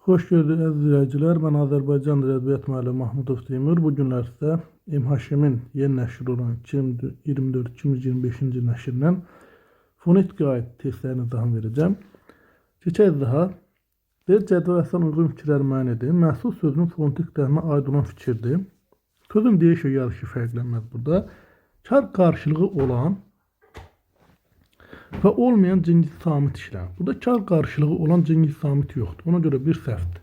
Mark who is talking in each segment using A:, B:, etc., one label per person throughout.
A: Hoş gördük əziz izləyicilər. Mən Azərbaycan Dili Ədəbiyyat müəllimi Mahmudov Teymur. Bu günlər sizə İmhaşimin yeni nəşri olan 2024-2025-ci nəşrindən fonetika aid testlərini izahını verəcəm. Keçək daha. Bir cədvəl əsasına uyğun fikirləri müəyyən edin. Məhsul sözünün fonetik dərinə aid olan fikirdir. Sözün deyiş və yarışı fərqlənməz burada. Kar qarşılığı olan və olmayan cingisi samit işlənir. Burada kar qarşılığı olan cingisi samit yoxdur. Ona görə bir səhvdir.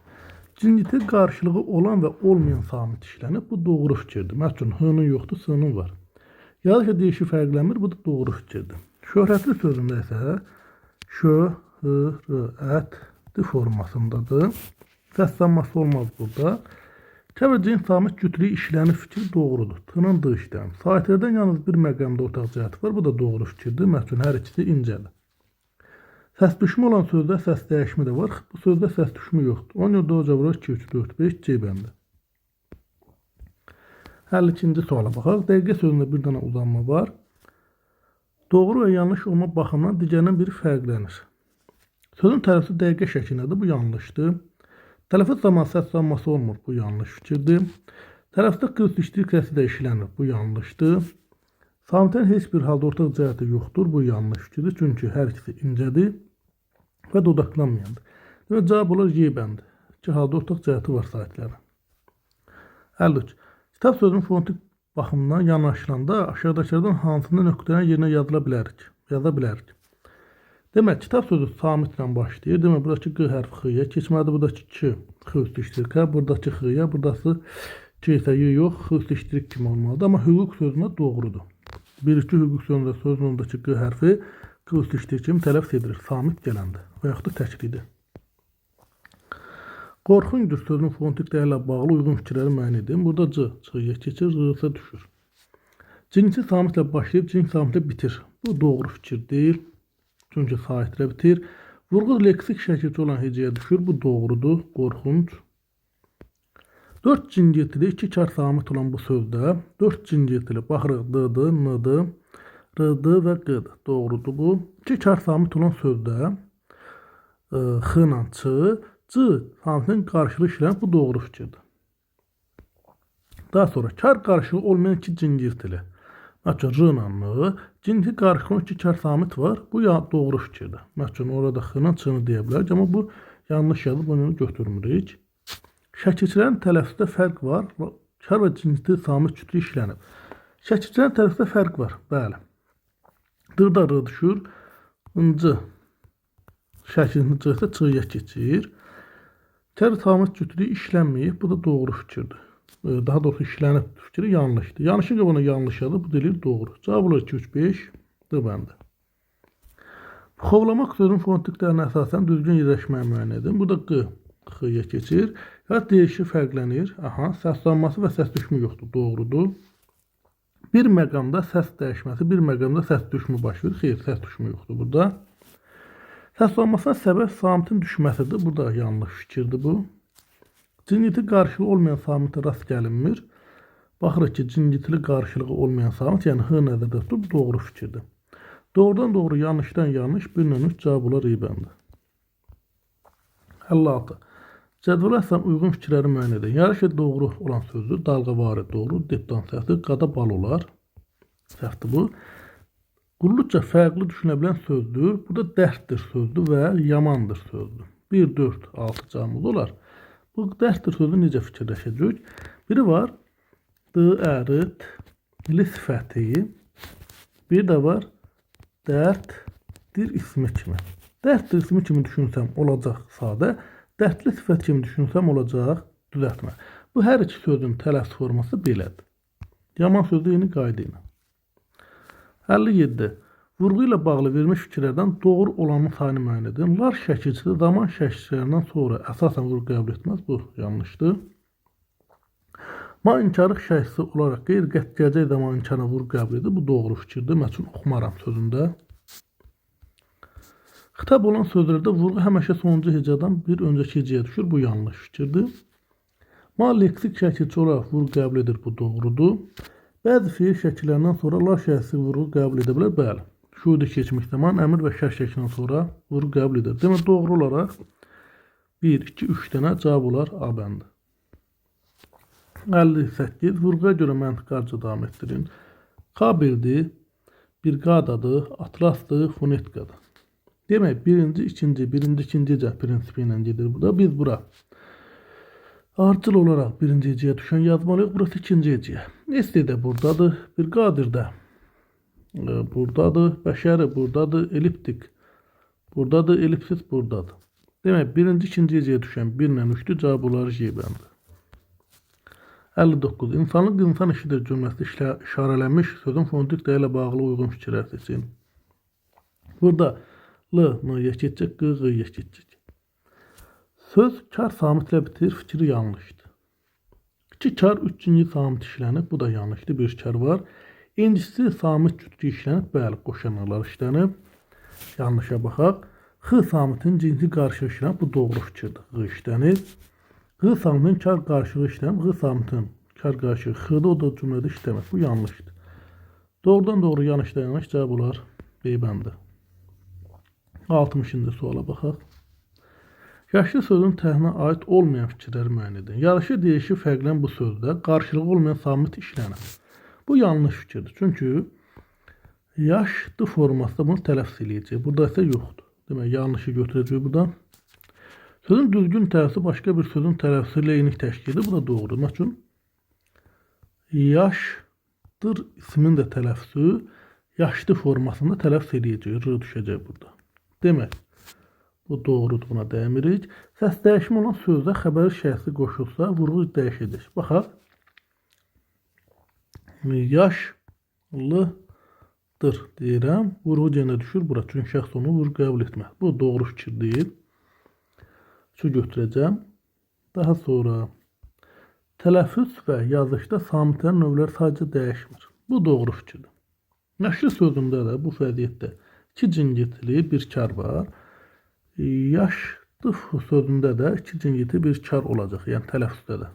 A: Cingisi qarşılığı olan və olmayan samit işlənir. Bu doğru fikirdir. Məsələn, h-nın yoxdur, s-nın var. Yarışı deyişi fərqlənmir. Bu da doğru fikirdir. Şöhrətli sözündə isə şöhrətli formasındadır. Səslanması olmaz burada. K və cins samit cütlüyü işlənir fikri doğrudur. T-nın d işlənir. Saitlərdən yalnız bir məqamda ortaq cəhət var. Bu da doğru fikirdir. Məsələn, hər ikisi incədir. Səs düşümü olan sözdə səs dəyişimi də var. Bu sözdə səs düşümü yoxdur. 10 yolda o cavab 2, 3, 4, 5 C bəndi. 52-ci suala baxaq. Dəqiqə sözündə bir dənə uzanma var. Doğru və yanlış olma baxımından digərindən biri fərqlənir. Sözün tərəfsi dəqiqə şəklindədir. Bu yanlışdır. Tələffüz zamanı səslanması olmur. Bu yanlış fikirdir. Tələffüzdə qırıq-dişlik səsi də işlənir. Bu yanlışdır. Samitlərin heç bir halda ortaq cəhəti yoxdur. Bu yanlış fikirdir. Çünki hər ikisi incədir və dodaqlanmayandır. Demək, cavab olar Y bəndi. İki halda ortaq cəhəti var saitlərin. 53. Kitab sözünün fonetik baxımından yanaşılanda aşağıdakılardan hansında nöqtələrin yerinə yaza bilərik. Demək, kitab sözü samitlə başlayır. Demək, buradakı Q hərfi X-yə keçməlidir. Buradakı 2 X üstü K, buradakı X-yə, buradakı K isə Y yox, X üstü kimi olmalıdır. Amma hüquq sözünə doğrudur. Bir-iki hüquq sözündə sözün ondakı Q hərfi Q üstü kimi tələffüz edilir. Samit gələndə və yaxud da təklidir. Qorxundur sözünün fonetik dəyərlə bağlı uyğun fikirləri müəyyən edin. Burada C Ç-yə keçir, R isə düşür. Cinsi samitlə başlayıb, cins samitlə bitir. Bu doğru fikir deyil. Çünki saitlə bitir. Vurğu leksik şəkildə olan hecəyə düşür. Bu doğrudur. Qorxunc. 4 cingiltili 2 kar samit olan bu sözdə 4 cingiltili baxırıq D-dır, N-dır, R-dır və Q-dır. Doğrudur bu. 2 kar samit olan sözdə X-la Ç, C samitinin qarşılığı işlənir. Bu doğru fikirdir. Daha sonra kar qarşılığı olmayan 2 cingiltili. Məsələn, R-la N, cinsi qarşılığı 2 kar samit var. Bu doğru fikirdir. Məsələn, orada X-la Ç-nı deyə bilərik. Amma bu yanlış yazıb, bunu götürmürük. Şəkilçilərin tələffüzdə fərq var. Kar və cinsi samit cütlü işlənib. Şəkilçilərin tələffüzdə fərq var. Bəli. D-da R düşür. İnci şəkilində C isə Ç-yə keçir. Kar samit cütlü işlənməyib. Bu da doğru fikirdir. Daha doğrusu işlənib fikri yanlışdır. Yanlışın qabağına yanlış yazıb. Bu deyilir doğru. Cavab olar 2, 3, 5. D bəndi. Xovlamaq sözünün fonetiklərinə əsasən düzgün yerləşməyi müəyyən edin. Burada Q X-yə keçir. Ya deyişi fərqlənir. Aha, səslanması və səs düşümü yoxdur. Doğrudur. Bir məqamda səs dəyişməsi, bir məqamda səs düşümü baş verir. Xeyr, səs düşümü yoxdur burada. Səslanmasına səbəb samitin düşməsidir. Burada yanlış fikirdir bu. Cingiti qarşılığı olmayan samitə rast gəlinmir. Baxırıq ki, cingitili qarşılığı olmayan samit, yəni H nəzərdə tutulub, doğru fikirdir. Doğrudan doğru, yanlışdan yanlış, 1-3 cavab olar Y bəndi. 56. Cədvələ əsasən uyğun fikirləri müəyyən edin. Yarışı doğru olan sözdür. Dalğavari doğru, deptan səhvdir. Qada bal olar. Səhvdir bu. Qulluqca fərqli düşünə bilən sözdür. Burada dərddir sözdür və yamandır sözdür. 1, 4, 6 cavabımız olar. Bu dərddir sözü necə fikirləşəcək? Biri var. D-ərid-li sifəti. Bir də var. Dərddir ismi kimi. Dərddir ismi kimi düşünsəm olacaq sadə. Dərdli sifət kimi düşünsəm olacaq düzəltmə. Bu hər iki sözün tələffüz forması belədir. Yaman sözü yeni qayda ilə. 57. Vurğu ilə bağlı vermiş fikirlərdən doğru olanın sayını müəyyən edin. Lar şəkilçisi zaman şəkilçilərindən sonra əsasən vurğu qəbul etməz. Bu yanlışdır. Ma inkarıq şəkilçisi olaraq qeyri-qəti gələcək zaman inkarına vurğu qəbul edir. Bu doğru fikirdir. Məsələn, oxumaram sözündə. Xitab olan sözlərdə vurğu həmişə sonuncu hecadan bir öncəki hecəyə düşür. Bu yanlış fikirdir. Ma leksik şəkilçi olaraq vurğu qəbul edir. Bu doğrudur. Bəzi fiil şəkillərindən sonra lar şəkilçisi vurğu qəbul edə bilər. Bəli. Şuhudi keçmiş zaman əmr və şərt şəklindən sonra vurğu qəbul edir. Demək, doğru olaraq 1, 2, 3 dənə cavab olar A bəndi. 58. Vurğuya görə məntiqarca davam etdirin. K1-dir, briqadadır, atlasdır, fonetikadır. Demək, birinci, ikinci, ikinci prinsipi ilə gedir burada. Biz bura ardıcıl olaraq birinci hecəyə düşən yazmalıyıq. Burası ikinci hecəyə. Esti də buradadır, briqadir də buradadır, bəşəri buradadır, elliptik buradadır, ellipsis buradadır. Demək, birinci, ikinci hecəyə düşən 1 ilə 3-dür, cavab olar J bəndi. 59. İnsanlıq insan işidir cümləsi işarələnmiş sözün fonetik dəyə ilə bağlı uyğun fikirlər seçin. Burada L, N-yə keçəcək, Q, Q-yə keçəcək. Söz kar samitlə bitir, fikri yanlışdır. 2 kar 3-cü samit işlənib, bu da yanlışdır, bir kar var. İkincisi samit cütlü işlənib, bəli, qoşanlar işlənib. Yanlışa baxaq. X samitin cinsi qarşılığı işlənib, bu doğru fikirdir, Q işlənib. Q samitin kar qarşılığı işlənib, Q samitin kar qarşılığı X-da, o da cümlədə işləmir, bu yanlışdır. Doğrudan doğru, yanlışda yanlış, cavab olar B bəndi. 60-cı suala baxaq. Yaşlı sözün təhinə aid olmayan fikirləri müəyyən edin. Yarışı deyişi fərqlən bu sözdə qarşılığı olmayan samit işlənir. Bu yanlış fikirdir. Çünki yaşlı formasında bunu tələffüz edəcək. Burada isə yoxdur. Demək, yanlışı götürəcək buradan. Sözün düzgün tələffüzü başqa bir sözün tələffüzü ilə eynik təşkil edir. Bu da doğrudur. Məsələn, yaşdır ismin də tələffüzü yaşlı formasında tələffüz edəcək. R düşəcək burada. Demək, bu doğrudur, buna dəymirik. Səs dəyişimi olan sözdə xəbəri şəxsi qoşulsa, vurğu dəyişəcək. Baxaq. Yaşlıdır deyirəm. Vurğu yenə düşür bura. Çünki şəxs onu vurğu qəbul etməz. Bu doğru fikir deyil. Şu götürəcəm. Daha sonra tələffüz və yazışda samitlərin növləri sadəcə dəyişmir. Bu doğru fikirdir. Yaşlı sözündə də bu vəziyyətdə 2 cingitli bir kar var. Yaşlı sözündə də 2 cingitli bir kar olacaq. Yəni tələffüzdə də.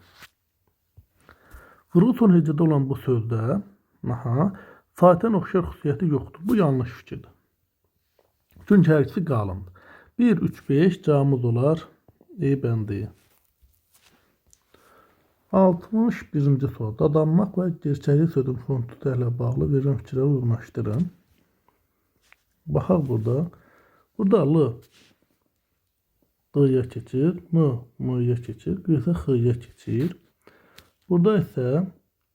A: Vurğu son hecədə olan bu sözdə saitən oxşar xüsusiyyəti yoxdur. Bu yanlış fikirdir. Çünki hər ikisi qalındır. 1, 3, 5 cavabımız olar E bəndi. 61-ci sual. Dadanmaq və gerçəklik sözün fonetilə ilə bağlı verilən fikirləri uyğunlaşdırın. Baxaq burada. Burada L D-yə keçir, M M-yə keçir, Q isə X-yə keçir. Burada isə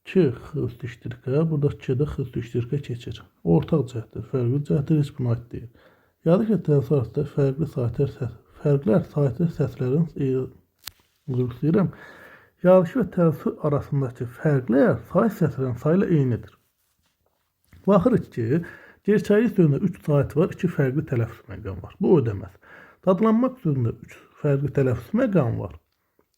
A: 2 X üstü iştirkə, burada 2 də X üstü iştirkə keçir. Ortaq cəhətdir, fərqli cəhətdir, heç buna aid deyil. Yazıq ki, tələffüz arasında fərqlər saitli səslərin yazışı və tələffüz arasındakı fərqlər sait səslərin sayı ilə eynidir. Baxırıq ki, gerçəklik sözündə 3 sait var, 2 fərqli tələffüz məqamı var. Bu ödəməz. Dadlanmaq sözündə 3 fərqli tələffüz məqamı var.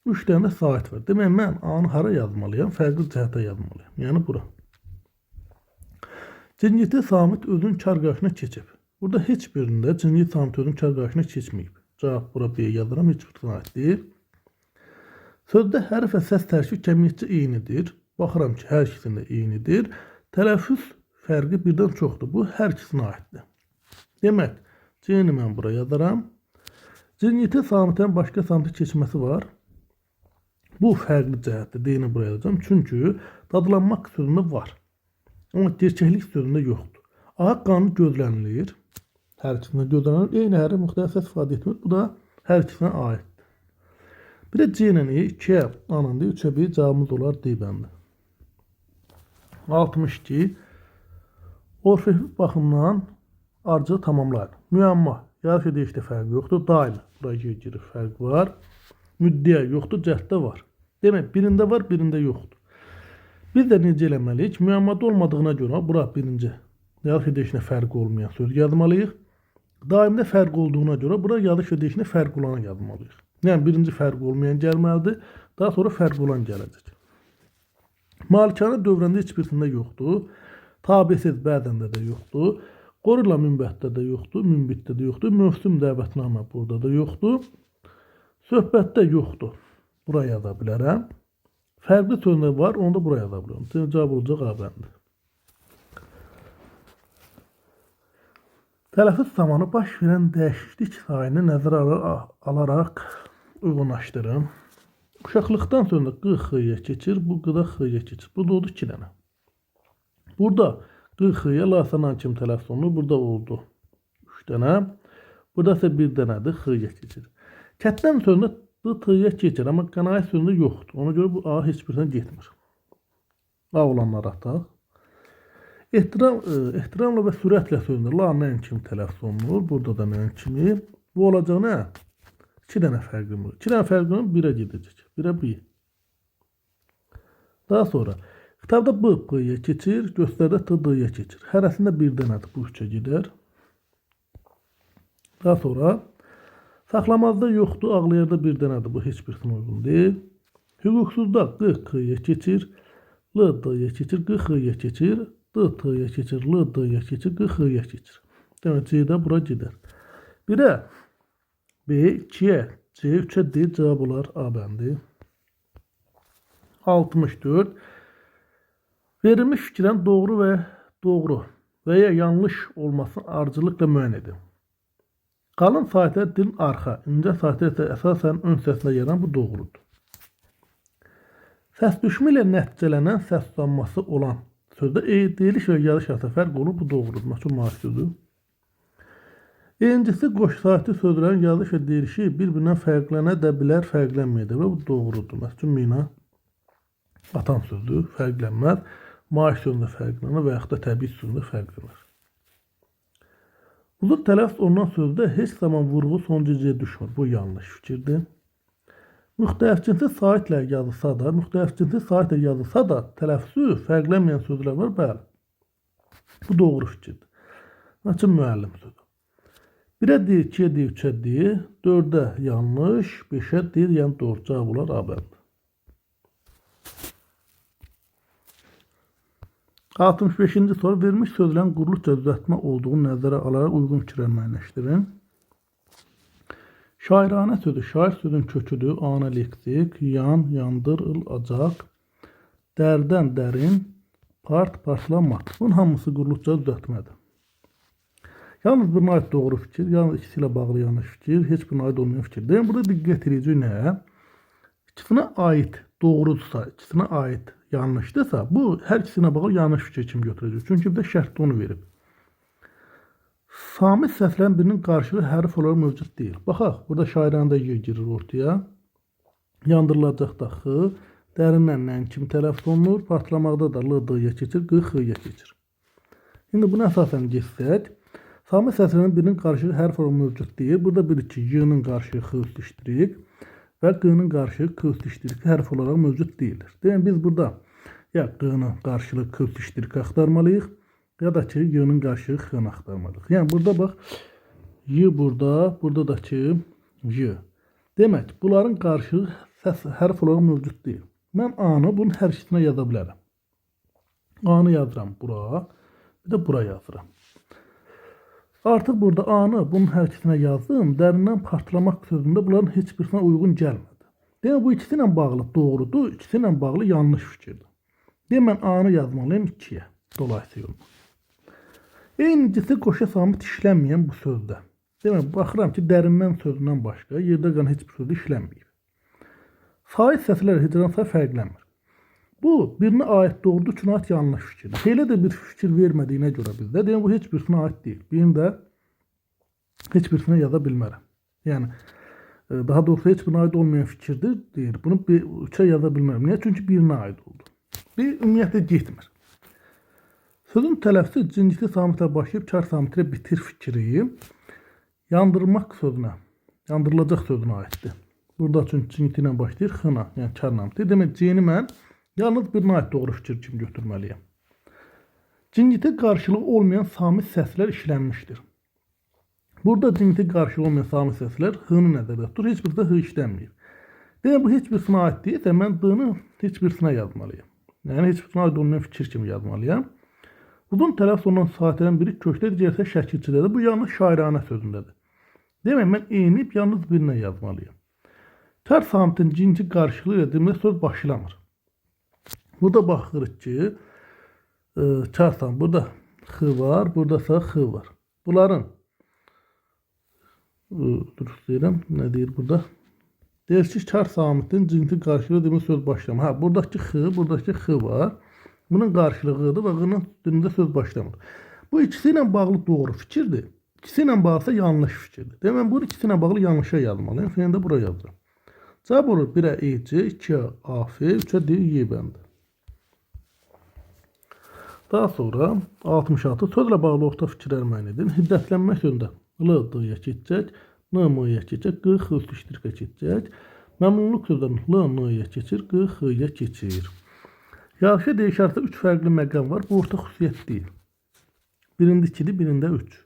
A: 3 dənə də sait var. Demək, mən A-nı hara yazmalıyam? Fərqli cəhətə yazmalıyam. Yəni bura. Cingiti samit özün kar qarşına keçib. Burada heç birində cingiti samit özün kar qarşına keçməyib. Cavab bura B yazıram, heç bir sait deyil. Sözdə hərf və səs tərkib kəmiyyətcə eynidir. Baxıram ki, hər ikisində eynidir. Tələffüz fərqi birdən çoxdur. Bu hər ikisinə aiddir. Demək, C-ni mən bura yazaram. Cingiti samitdən başqa samiti keçməsi var. Bu fərqli cəhətdir. D-ni buraya yazacağım. Çünki dadlanmaq sözündə var. Amma gerçəklik sözündə yoxdur. A qanunu gözlənilir. Hər ikisində gözlənilir. Eyni hərfi müxtəlif səs ifadə etmir. Bu da hər ikisinə aiddir. Bir də C ilə E 2-yə A-nındır, 3-ə B cavabımız olar D bəndi. 62. Orfeif baxımdan ardıcılı tamamlayın. Müəmma, yarışı deyişdə fərq yoxdur. Daim, buraya girir, fərq var. Müddiə yoxdur, cəhddə var. Demək, birində var, birində yoxdur. Biz də necə eləməliyik? Müəmmada olmadığına görə, bura birinci, yarışı deyişində fərq olmayan söz yazmalıyıq. Daimdə fərq olduğuna görə, bura yarışı deyişində fərq olanı yazmalıyıq. Yəni, birinci fərq olmayan gəlməlidir, daha sonra fərq olan gələcək. Malikanə dövrəndə heç birisində yoxdur. Tabesiz bəzəndə də yoxdur. Qorula münbətdə də yoxdur, münbitdə də yoxdur. Mövsüm dəvətnamə burada da yoxdur. Söhbətdə yoxdur. Buraya yaza bilərəm. Fərqli sözlər var, onu da buraya yaza bilərəm. Cavab olacaq A bəndi. Tələffüz zamanı baş verən dəyişiklik sayını nəzərə alaraq uyğunlaşdırın. Uşaqlıqdan sonra q x-ya keçir, bu q da x-ya keçir. Burada oldu 2 dənə. Burada q x-ya lasanan kimi tələffüz olunur. Burada oldu 3 dənə. Burada isə 1 dənədir, x-ya keçir. Kətdən sonra d t-ya keçir, amma qənaət sözündə yoxdur. Ona görə bu a heç birindən getmir. A olanları ataq. Ehtiramla və sürətlə sözündə la nən kimi tələffüz olunur. Burada da nən kimi. Bu olacaq nə? 2 dənə fərqim var. 2 dənə fərqim 1-ə gedəcək. 1-ə b. Daha sonra kitabda b p-ya keçir, göstərdə t d-ya keçir. Hərəsində 1 dənədir. Bu 3-ə gedər. Daha sonra saxlamazda yoxdur, ağlayarda 1 dənədir. Bu heç birisinə uyğun deyil. Hüquqsuzda q k-ya keçir, l d-ya keçir, q x-ya keçir, d t-ya keçir, l d-ya keçir, q x-ya keçir. Demək c-də bura gedər. 1-ə b, 2-yə c, 3-ə d, cavab olar a bəndi. 64. Verilmiş fikrin doğru və ya yanlış olmasını ardıcılıqla müəyyən edin. Qalın sahətlər dilin arxa, incə sahətlər isə əsasən ön səsində yer alan bu doğrudur. Səs düşümü ilə nəticələnən səs usanması olan sözdə deyiliş və yazılış arasında fərq olur, bu doğrudur. Məsələn, müasirdir. İkincisi, qoşu sahəti sözlərin yazılış və deyilişi bir-birindən fərqlənə də bilər, fərqlənməyə də və bu doğrudur. Məsələn, mina atan sözü fərqlənməz, maaş sözündə fərqlənir və yaxud da təbii sözündə fərqlənir. Uzun tələffüz olunan sözdə heç zaman vurğu son cizgiyə düşmür. Bu yanlış fikirdir. Müxtəlif cinsi saitlə yazılsa da tələffüzü fərqlənməyən sözlər var, bəli. Bu doğru fikirdir. Məsələn, müəllim sözü. 1-ə deyir, 2-yə deyir, 3-ə deyir, 4-ə yanlış, 5-ə deyir, yəni doğru cavab olar A bəndi. 65-ci soru verilmiş sözlərin quruluqca düzəltmə olduğunu nəzərə alaraq uyğun fikirlər müəyyənləşdirin. Şairanə sözü, şair sözün köküdür, ana leksik, yan, yandır, acaq, dərdən, dərin, parçalanmaq. Bunun hamısı quruluqca düzəltmədir. Yalnız birine ait doğru fikir, yalnız ikisiyle bağlı yanlış fikir, heç birine ait olmayan fikir. Deyin, burada diqqət edici nə? İkisinə ait doğrudursa, ikisinə ait yanlışdırsa, bu hər ikisinə bağlı yanlış fikir kimi götürəcək. Çünki bir də şərtdə onu verib. Samit səslərin birinin qarşılığı hərf olaraq mövcud deyil. Baxaq, burada şairanədə y girir ortaya. Yandırılacaq da x, dərindən nən kimi tələffüz olunur, partlamaqda da l, d-ya keçir, q, x-ya keçir. İndi buna əsasən geçsək, samit səslərin birinin qarşılığı hərf olaraq mövcud deyil. Burada bilir ki, y-nin qarşılığı x üstü iştirik və q-nin qarşılığı k üstü iştirik hərf olaraq mövcud deyildir. Deyən biz burada ya q-nin qarşılığı k üstü iştirik axtarmalıyıq, ya da ki, y-nin qarşılığı x-ni axtarmalıyıq. Yəni burada bax, y burada, burada da ki, y. Demək, bunların qarşılığı hərf olaraq mövcud deyil. Mən A-nı bunun hər ikisinə yaza bilərəm. A-nı yazıram bura, bir də bura yazıram. Artıq burada A-nı bunun hər ikisinə yazdım. Dərindən partlamaq sözündə bunların heç birisine uyğun gəlmədi. Demək, bu ikisi ilə bağlı doğrudur, ikisi ilə bağlı yanlış fikirdir. Demək, mən A-nı yazmalıyım 2-yə. Dolayısıyla yolda. Eynicisi qoşa samit işlənməyən bu sözdə. Demək, baxıram ki, dərindən sözündən başqa yerdə qalan heç bir sözdə işlənməyib. Sait səslər hicransa fərqlənmir. Bu, birinə ait doğrudur, üçünə ait yanlış fikirdir. Elə də bir fikir vermədiyinə görə bizdə, deyəm, bu heç birisinə ait deyil. Birini də heç birisinə yaza bilmərəm. Yəni, daha doğrusu heç birine ait olmayan fikirdir, deyir. Bunu 3'ə yaza bilmərəm. Niyə? Çünki birinə ait oldu. Bir ümumiyyətlə getmir. Sözün tələffüzü cincikli samitlə başlayıb kar samitlə bitir fikri yandırmaq sözünə, yandırılacaq sözünə aiddir. Burada çünki cincikli ilə başlayır x-na, yəni kar namiti. Demək, c-ni mən yalnız birinə ait doğru fikir kimi götürməliyəm. Cincikli qarşılığı olmayan samit səslər işlənmişdir. Burada cincikli qarşılığı olmayan samit səslər h-nı nəzərdə tutur, heç birisi h işlənməyib. Demək, bu heç birisinə ait deyilsə, mən d-nı heç birisinə yazmalıyam. Yəni, heç birisinə ait olmayan fikir kimi yazmalıyam. Uzun tələffüz olunan saatlərin biri kökdə, digərsə şəkilçidədir. Bu yalnız şairanə sözündədir. Demək, mən eynib yalnız birinə yazmalıyam. Kar samitin cinci qarşılığı ilə demək söz başlamır. Burada baxırıq ki, kar samit, burada x var, burada ise x var. Bunların, dürüst deyirəm, nə deyir burada? Deyir ki, kar samitin cinsi qarşılığı demək söz başlamır. Ha, buradakı x var. Bunun qarşılığıdır və bunun üstündə söz başlamır. Bu ikisi ilə bağlı doğru fikirdir. İkisi ilə bağlısa yanlış fikirdir. Demək, bunun ikisi ilə bağlı yanlışa yazmalıyım. Sonra da buraya yazıram. Cavab olur 1'ə EC, 2'ə AF, 3'ə D, Y bəndi. Daha sonra 66 sözlə bağlı orta fikirlər müəyyən edin. Hiddətlənmə sözündə L, D-yə keçəcək, N, M-yə keçəcək, Q, X, üstüşdirikə keçəcək. Məmnunluq sözlərinin L, N-yə keçir, Q, X-yə keçir. Yaxşı deyişarda 3 fərqli məqam var. Bu orta xüsusiyyət deyil. Birində 2'dir, birində 3.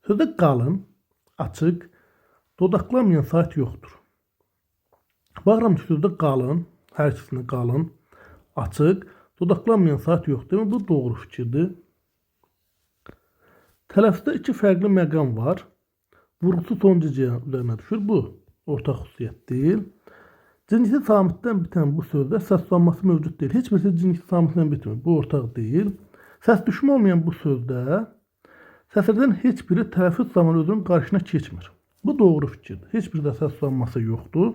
A: Sözdə qalın, açıq, dodaqlanmayan saat yoxdur. Baxıram ki, sözdə qalın, hər ikisində qalın, açıq, dodaqlanmayan saat yoxdur. Demək, bu doğru fikirdir. Tələffüzdə 2 fərqli məqam var. Vurğusu son cicəyə üzərinə düşür. Bu orta xüsusiyyət deyil. Cinsi samitdən bitən bu sözdə səslanması mövcud deyil. Heç birisi cinsi samitdən bitmir. Bu ortaq deyil. Səs düşmə olmayan bu sözdə səslərdən heç biri tələffüz zamanı özünün qarşısına keçmir. Bu doğru fikirdir. Heç birində səslanması yoxdur.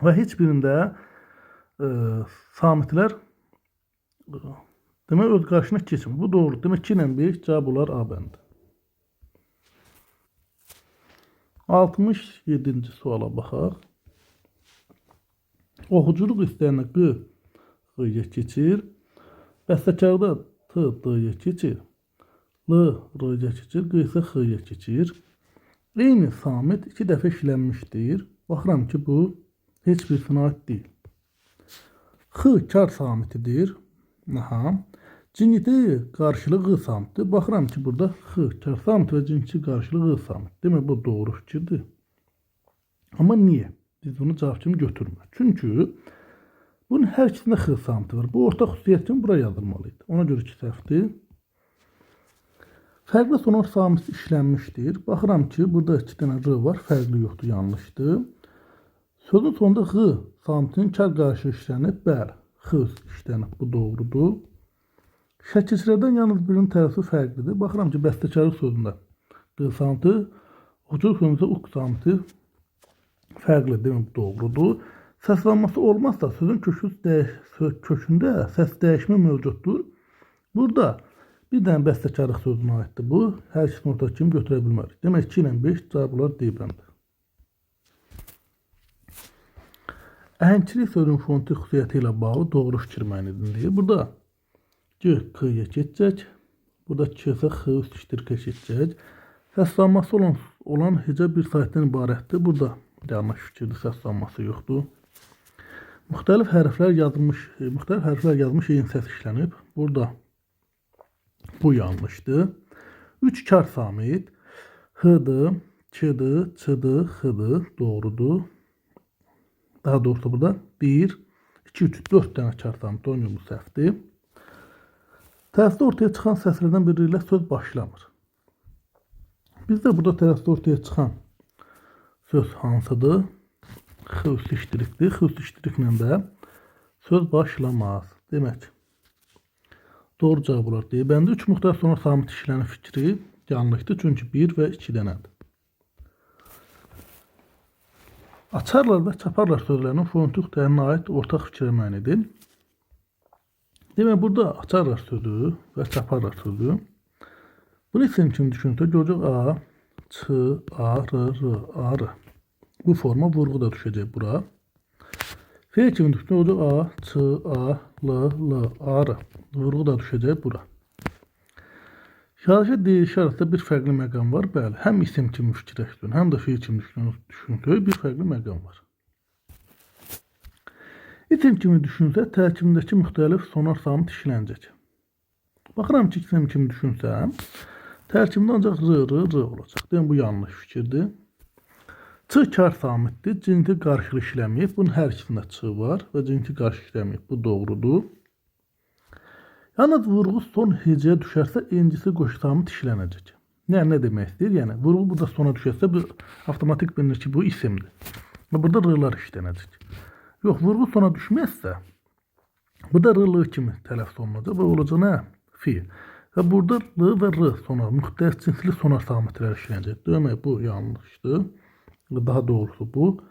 A: Və heç birində samitlər demək öz qarşısına keçmir. Bu doğru. Demək 2 ilə 5 cavab olar A bəndi. 67-ci suala baxaq. Oxuculuq istəyənə Q, X-yə keçir. Bəstəkarda T, D-yə keçir. L, R-yə keçir. Q isə X-yə keçir. Eyni samit 2 dəfə işlənmişdir. Baxıram ki, bu heç bir aid deyil. X kar samitidir. Aha. Cinsi qarşılığı samitdir. Baxıram ki, burada X kar samit və cinsi qarşılığı samit. Demək, bu doğru fikirdir. Amma niyə? Biz bunu cavab kimi götürmür. Çünki bunun hər ikisində X samiti var. Bu orta xüsusiyyət kimi buraya yazılmalıydı. Ona görə ki, səhvdir. Fərqli sonar samit işlənmişdir. Baxıram ki, burada 2 dənə R var. Fərqli yoxdur, yanlışdır. Sözün sonunda X samitinin kar qarşılığı işlənib. Bəli, X işlənib. Bu doğrudur. Şəkilçilərdən yalnız birinin tərəfi fərqlidir. Baxıram ki, bəstəkarlıq sözündə Q samiti, oxuculuq sözündə U samiti fərqli, demək, bu doğrudur. Səslanması olmazsa sözün kökündə səs dəyişmə mövcuddur. Burada bir dənə bəstəkarlıq sözünə aiddir. Bu, hər ikisini ortaq kimi götürə bilmərik. Demək, 2 ilə 5 cavab olar D bəndi. Əhəngçilik sözünün fonetik xüsusiyyəti ilə bağlı doğru fikir müəyyən edin deyir. Burada G, K-yə keçəcək. Burada K isə X üstüşdirikə keçəcək. Səslanması olan hecə bir saytdan ibarətdir. Burada yanlış fikirdir, səslanması yoxdur. Müxtəlif hərflər yazılmış eyni səs işlənib. Burada bu yanlışdır. 3 kar samit H-dır, K-dır, Ç-dır, X-dır. Doğrudur. Daha doğrusu burada 1, 2, 3, 4 dənə kar samit oynuyor, bu səhvdir. Tərəfdə ortaya çıxan səslərdən biri ilə söz başlamır. Bizdə burada tərəfdə ortaya çıxan söz hansıdır? X üstüşdirikdir. X üstüşdiriklə də söz başlamaz. Demək, doğru cavab olar deyə. Bəndə 3 müxtəlif sonar samit işlənə fikri yanlışdır. Çünki 1 və 2 dənədir. Açarlar və çaparlar sözlərinin fonetik dəyərinə aid ortaq fikrə müəyyən edin. Demək, burada açarlar sözü və çaparlar sözü. Bunu isim kimi düşünsək, görəcək A, Ç, A, R, R, A, R. Bu forma vurğu da düşəcək bura. F kimi düşünsək, görəcək A, Ç, A, L, L, A, R. Vurğu da düşəcək bura. Şarjı deyilişi arasında bir fərqli məqam var. Bəli, həm isim kimi fikirləşdirin, həm də fiil kimi düşünsək, bir fərqli məqam var. İsim kimi düşünsək, tərkibindəki müxtəlif sonar samit işlənəcək. Baxıram ki, isim kimi düşünsəm, tərkibində ancaq R, R, R olacaq. Deyəm, bu yanlış fikirdir. Ç kar samitdir. Cinsi qarşılıq işləməyib. Bunun hər ikisində Ç var və cinsi qarşılıq işləməyib. Bu doğrudur. Yalnız vurğu son hecəyə düşərsə, incisi qoşu samit işlənəcək. Nə demək istəyir? Yəni, vurğu burada sona düşərsə, bu avtomatik bilinir ki, bu isimdir. Və burada R-lar işlənəcək. Yox, vurğu sona düşməzsə, burada R-lı kimi tələffüz olunacaq və olacaq nə? Fiil. Və burada L və R sonar, müxtəlif cinsli sonar samitlər işlənəcək. Demək, bu yanlışdır. Daha doğrusu bu.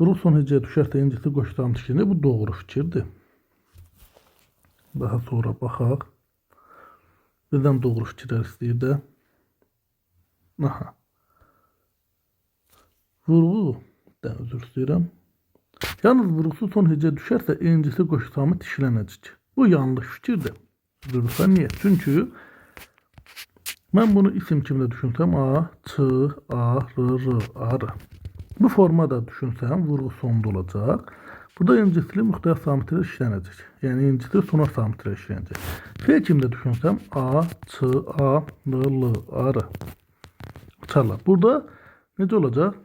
A: Vurğu son hecəyə düşərsə incisi qoşulan tikində bu doğru fikirdir. Daha sonra baxaq. Bizdən doğru fikirlər istəyir də. Aha. Vurğu, özür istəyirəm. Yalnız vurğusu son hecəyə düşərsə incisi qoşulan tikilənəcək. Bu yanlış fikirdir. Durursa niyə? Çünki mən bunu isim kimdə düşünsəm A, Ç, A, R, R. Bu formada düşünsəm vurğu sonda olacaq. Burada incisli müxtəlif samitlər işlənəcək. Yəni incisli sona samitlər işlənəcək. F kimdə düşünsəm A, Ç, A, L, R. Çalar. Burada necə olacaq?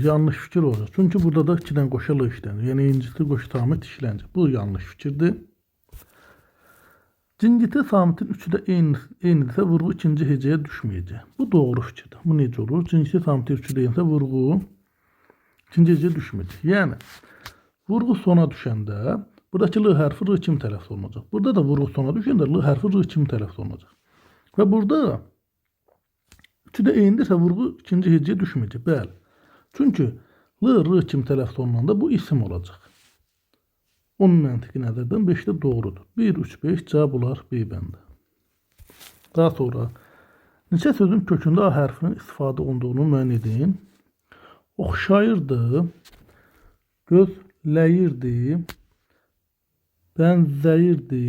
A: Yanlış fikir olacaq. Çünki burada da 2-dən qoşa L işlənir. Yəni incisli qoşu samit işlənəcək. Bu yanlış fikirdir. Cingiti samitin 3'ü de eynidirsə vurğu ikinci hecəyə düşməyəcək. Bu doğru fikirdir. Bu necə olur? Cingiti samitin 3'ü de eynidirsə vurğu ikinci hecəyə düşməyəcək. Yəni vurğu sona düşəndə buradakı L hərfi R kimi tələffüz olunacaq. Burada da vurğu sona düşəndə L hərfi R kimi tələffüz olunacaq. Və burada 3'ü de eynidirsə vurğu ikinci hecəyə düşməyəcək. Bəli. Çünki L R kimi tələffüz olunanda bu isim olacaq. Onun məntiqi nəzərdən 5'də doğrudur. 1, 3, 5 cavab olar B bəndə. Daha sonra neçə sözün kökündə A hərfinin istifadə olunduğunu müəyyən edin. Oxşayırdı, gözləyirdi, bənzəyirdi,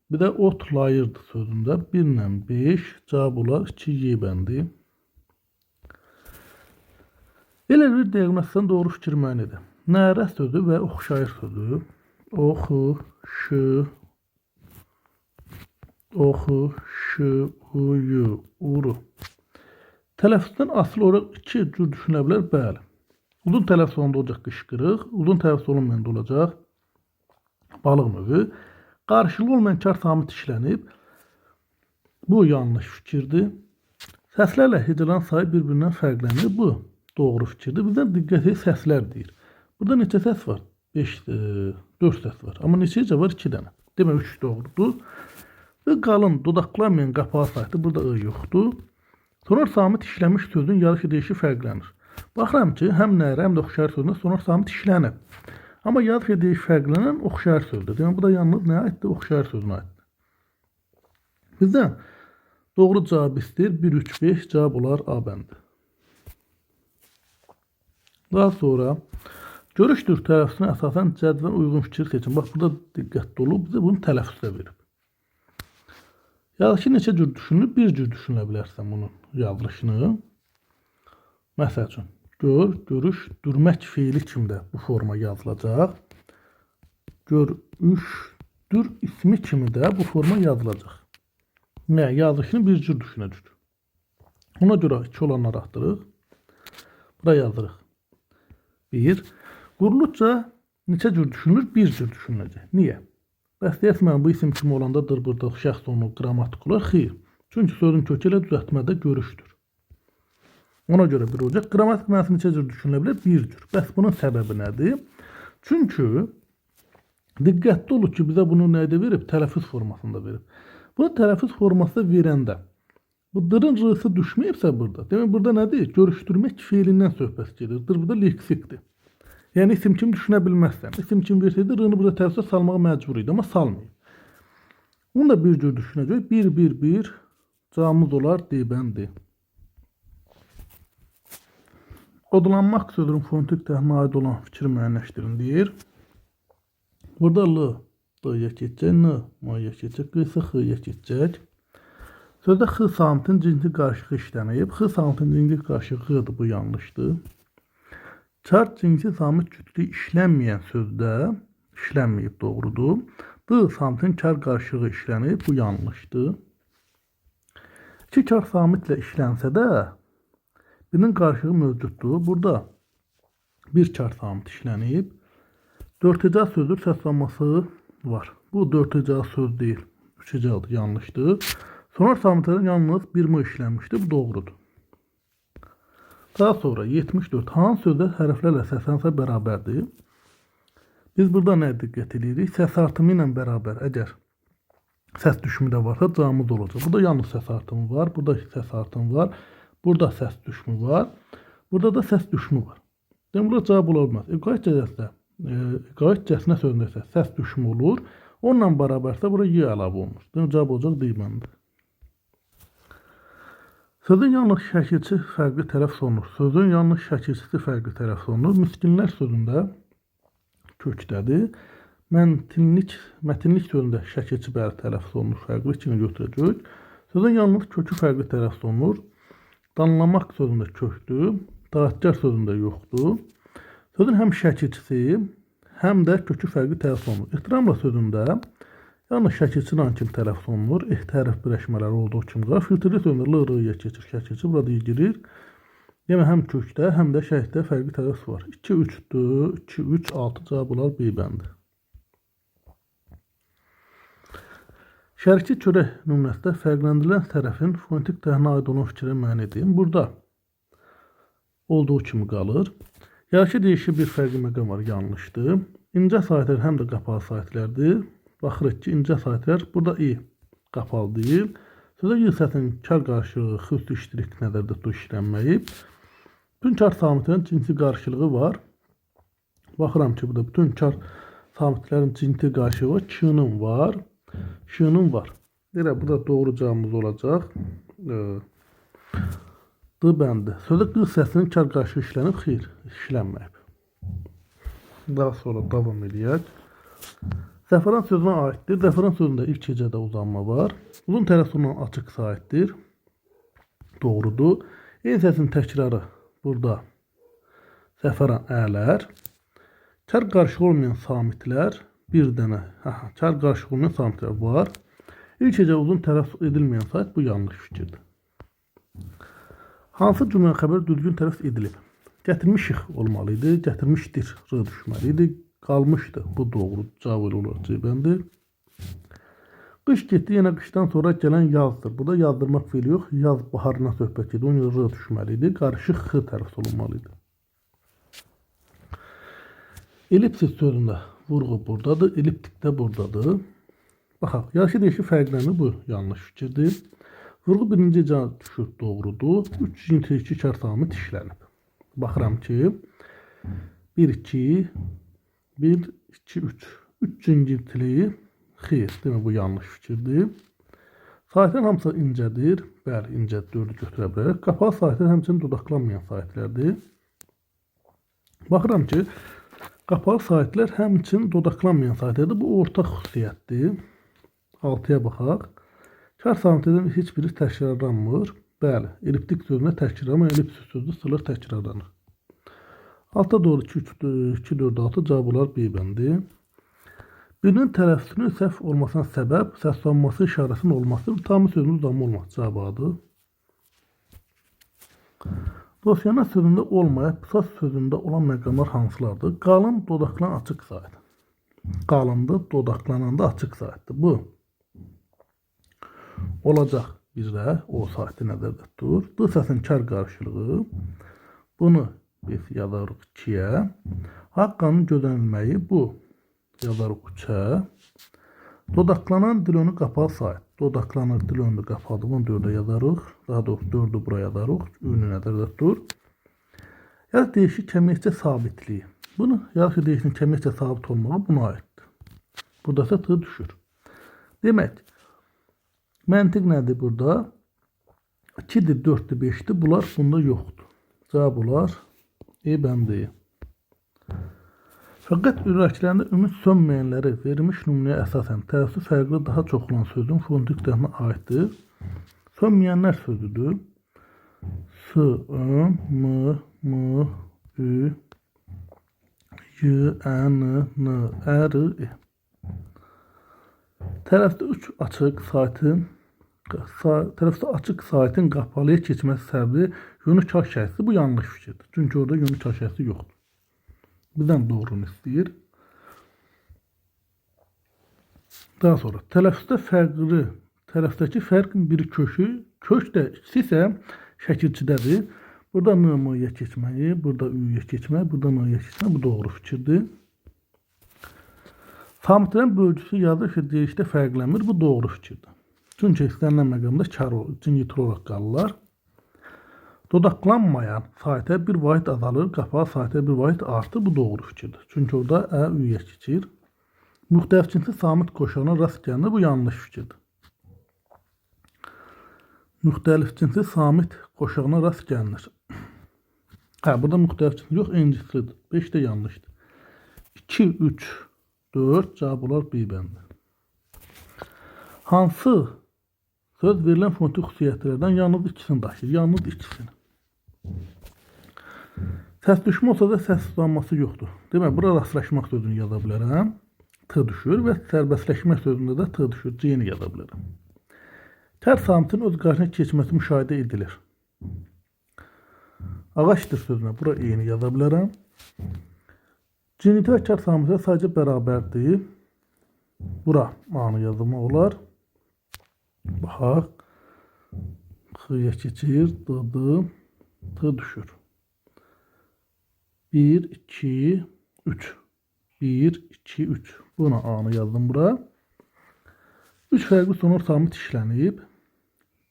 A: bir də otlayırdı sözündə 1 ilə 5 cavab olar 2Y bəndi. Elə bir diaqnostikdən doğru fikir müəyyən edin. Nərə sözü və oxşayır sözü. Oxu, şu, uyu, uru. Tələffüzdən asılı olaraq 2 cür düşünə bilər. Bəli. Uzun tələffüz olunanda olacaq qışqırıq, uzun tələffüz olunmayanda olacaq balıq növü. Qarşılığı olmayan kar samit işlənib. Bu yanlış fikirdir. Səslərlə hecələrin sayı bir-birindən fərqlənir. Bu doğru fikirdir. Bizdən diqqəti səslər deyir. Burada neçə səs var? 4 səs var. Amma neçə hecə var? 2 dənə. Demək 3 doğrudur. Və qalın dodaqlanmayan qapağı saytı burada I yoxdur. Sonar samit işlənmiş sözün yarışı deyişi fərqlənir. Baxıram ki, həm nərə, həm də oxşayır sözündə sonar samit işlənib. Amma yarışı deyişi fərqlənən oxşayır sözdür. Demək bu da yalnız nəyə aiddir? Oxşayır sözünə aiddir. Bizdən doğru cavab istəyir. 1, 3, 5 cavab olar A bəndi. Daha sonra görüşdür tələffüzünə əsasən cədvən uyğun fikir seçin. Bax, burada diqqətli olub, bizə bunu tələffüzdə verib. Yazışı neçə cür düşünülür? Bir cür düşünə bilərsən bunun yazılışını. Məsəl üçün, görüş, dürmək fiili kimdə bu forma yazılacaq. Görüşdür ismi kimi də bu forma yazılacaq. Nə? Yazılışını bir cür düşünəcək. Ona görə 2 olanları atdırıq. Bura yazırıq. 1. Quruluşca neçə cür düşünülür? Bir cür düşünüləcək. Niyə? Bəs deyəsən mən bu isim kimi olandadır burada şəxs onu qrammatik olar? Xeyr. Çünki sözün kökü ilə düzəltmədə görüşdür. Ona görə bir olacaq. Qrammatik mənası neçə cür düşünülə bilər? Bir cür. Bəs bunun səbəbi nədir? Çünki diqqətli olun ki, bizə bunu nədə verib? Tələffüz formasında verib. Bunu tələffüz formasında verəndə bu dırın r'sı düşməyibsə burada. Demək burada nədir? Görüşdürmək fiilindən söhbət gedir. Burada leksikdir. Yəni isim kimi düşünə bilməzsən. İsim kimi versəydi r'ını burada tələffüzə salmağa məcbur idi, amma salmayıb. Bunu da bir cür düşünəcək. 1, 1, 1 cavabımız olar D bəndi. Odlanmaq sözünün fonetik təhlillə aid olan fikri müəyyənləşdirin deyir. Burada L D-yə keçəcək, N M-yə keçəcək, Q isə X-yə keçəcək. Sözdə X samitin cinsi qarşılığı işlənib. X samitin cinsi qarşılığı bu yanlışdır. Çar cinsi samit cütlüyü işlənməyən sözdə işlənməyib, doğrudur. D samitin kar qarşılığı işlənib, bu yanlışdır. 2 kar samitlə işlənsə də birinin qarşılığı mövcuddur. Burada bir kar samit işlənib. 4 heca sözün səslanması var. Bu 4 heca söz deyil. 3 hecadır, yanlışdır. Sonar samitlərin yalnız bir m işlənmişdir, bu doğrudur. Daha sonra 74 hansı sözlər hərflərlə səslənsə bərabərdir? Biz burada nə diqqət edirik? Səs artımı ilə bərabər əgər səs düşümü də varsa cavabımız olacaq. Burada yalnız səs artımı var, burada səs artımı var, burada səs düşümü var, burada da səs düşümü var. Demək, burada cavab ola bilməz. Eqaət cəsnə sözündə isə səs düşümü olur. Onunla bərabərsə bura y əlavə olunur. Demək, cavab olacaq D bəndi. Sözün yanlış şəkilçisi fərqli tələffüz olunur. Sözün yanlış şəkilçisi fərqli tələffüz olunur. Miskinlər sözündə kökdədir. Mətinlik sözündə şəkilçi bəri tələffüz olunur. Fərqli ikini götürəcək. Sözün yanlış kökü fərqli tələffüz olunur. Danlamaq sözündə kökdür. Dağıtcar sözündə yoxdur. Sözün həm şəkilçisi, həm də kökü fərqli tələffüz olunur. İhtiramla sözündə yalnız şəkilçinin kimi tələffüz olunur. Hərf birləşmələri olduğu kimi var. Filtrli sözündə l, r, y keçir şəkilçi. Burada y girir. Yəni həm kökdə, həm də şəkildə fərqli tələffüz var. 2, 3-dür. 2, 3, 6 cavab olar B bəndi. Şəriki çörək nümunəsində fərqləndirilən tərəfin fonetik təhinə aid olan fikri müəyyən edin. Burada olduğu kimi qalır. Yarışı deyişi bir fərqli məqam var, yanlışdır. İncə sahitlər həm də qapalı sahitlərdir. Baxırıq ki, incə sahitlər burada i qapalı deyil. Sözə y səsinin kar qarşılığı xüsusi iştirik nəzərdə tutulub işlənməyib. Bütün kar samitlərin cinsi qarşılığı var. Baxıram ki, burada bütün kar samitlərin cinsi qarşılığı k-nın var. Şunun var. Deyirəm, burada doğru cavabımız olacaq. D bəndi. Sözdə q səsinin kar qarşılığı işlənib, xeyr, işlənməyib. Daha sonra davam edək. Zəfəran sözünə aiddir. Zəfəran sözündə ilk hecədə uzanma var. Uzun tərəf sonundan açıq sahitdir. Doğrudur. Eyni səsin təkrarı burada zəfəran ələr. Kar qarşılığı olmayan samitlər bir dənə kar qarşılığı olmayan samitlər var. İlk hecə uzun tərəf edilməyən sahit bu yanlış fikirdir. Hansı cümlə xəbər düzgün tərəf edilib? Gətirmişik olmalıydı, gətirmişdir, r düşməliydi, qalmışdı. Bu doğru cavab olaraq C bəndi. Qış getdi, yenə qışdan sonra gələn yazdır. Burada yazdırmaq feili yox, yaz baharına söhbət edir. Onun r düşməliydi, qarışıq x tərəf olunmalıydı. Ellipsis sözündə vurğu buradadır, elliptik də buradadır. Baxaq, yarışı deyişi fərqlənir, bu yanlış fikirdir. Vurğu birinci hecə düşür, doğrudur. 3 cinsi 2 kar samit işlənib. Baxıram ki, 1, 2, 1, 2, 3. 3 cinsiliyi xeyr, demək bu yanlış fikirdir. Sahitlərin hamısı incədir. Bəli, incə 4-ü götürə bilərik. Qapalı sahitlər həmçinin dodaqlanmayan sahitlərdir. Baxıram ki, qapalı sahitlər həmçinin dodaqlanmayan sahitlərdir. Bu ortaq xüsusiyyətdir. 6-ya baxaq. Kar samitlərdən heç biri təkrarlanmır. Bəli, elliptik sözünə təkrarlanmır, ellipsis sözü sılır təkrarlanır. 6-a doğru 2, 3, 2, 4, 6 cavab olar B bəndi. Birinin tələffüzünün səhv olmasına səbəb səslanması işarəsinin olmasıdır. Tamı sözünün uzanma olması cavabıdır. Dosyanın sözündə olmayıb, qısas sözündə olan məqamlar hansılardır? Qalın, dodaqlanan, açıq sahit. Qalındır, dodaqlananda açıq sahitdir. Bu olacaq bizə, o sahiti nəzərdə tutur. D səsin kar qarşılığı. Bunu biz yazarıq 2-yə. Haqqanın gözlənilməyi bu. Yazarıq 3-ə. Dodaqlanan dil önü qapalı sahit. Dodaqlanır, dil önü qapalı. Bunu 4-ə yazarıq. Daha doğrusu 4-ü buraya yazarıq. Ünlü nəzərdə tutur. Yarı deyişik kəmiyyətcə sabitliyi. Bunu yarı deyişinin kəmiyyətcə sabit olmağı buna aiddir. Burada isə t düşür. Demək, məntiq nədir burada? 2-dir, 4-dür, 5-dir. Bunlar bunda yoxdur. Cavab olar E bəndi. Fəqət ürəklərində ümid sönməyənləri verilmiş nümunəyə əsasən tələffüzü fərqli daha çox olan sözün fonetik təhinə aiddir. Sönməyənlər sözüdür. S, Ö, M, M, Ü, Y, Ə, N, N, Ə, R, E. Tərəfdə açıq saitin qapalıya keçməsi səbəbi yönü kar şəkli. Bu yanlış fikirdir. Çünki orada yönü kar şəkli yoxdur. Bizdən doğrunu istəyir. Daha sonra tərəfdəki fərqin biri kökü, kök də ikisi isə şəkilçidədir. Burada n-yə keçməyi, burada ü-yə keçməyi, burada n-yə keçməyi. Bu doğru fikirdir. Samitlərin bölgüsü yazır ki, deyişdə fərqlənmir. Bu doğru fikirdir. Çünki istənilən məqamda kar cinsiyyətli olaraq qalırlar. Dodaqlanmayan saytə bir vahid azalır, qapalı saytə bir vahid artır. Bu doğru fikirdir. Çünki orada üyə keçir. Müxtəlif cinsi samit qoşana rast gəlinir. Bu yanlış fikirdir. Müxtəlif cinsi samit qoşana rast gəlinir. Burada müxtəlif cinsi yox, encislidir. 5 də yanlışdır. 2, 3, 4 cavab olar B bəndi. Hansı söz verilen fonetik xüsusiyyətlərdən yalnız ikisini daşıyır? Yalnız ikisini. Səs düşmə olsa da səs uzanması yoxdur. Demək, bura rastlaşmaq sözünü yaza bilərəm. T düşür və sərbəstləşmək sözündə də T düşür. C-ni yaza bilərəm. Tər samitin öz qarşına keçməsi müşahidə edilir. Ağaçdır sözünə bura E-ni yaza bilərəm. Ciniti və kar samitə sadəcə bərabərdir. Bura A-nı yazılma olar. Baxaq. X-ya keçir. D-dı. T düşür. 1, 2, 3. 1, 2, 3. Buna A-nı yazdım bura. 3 fərqli sonor samit işlənib.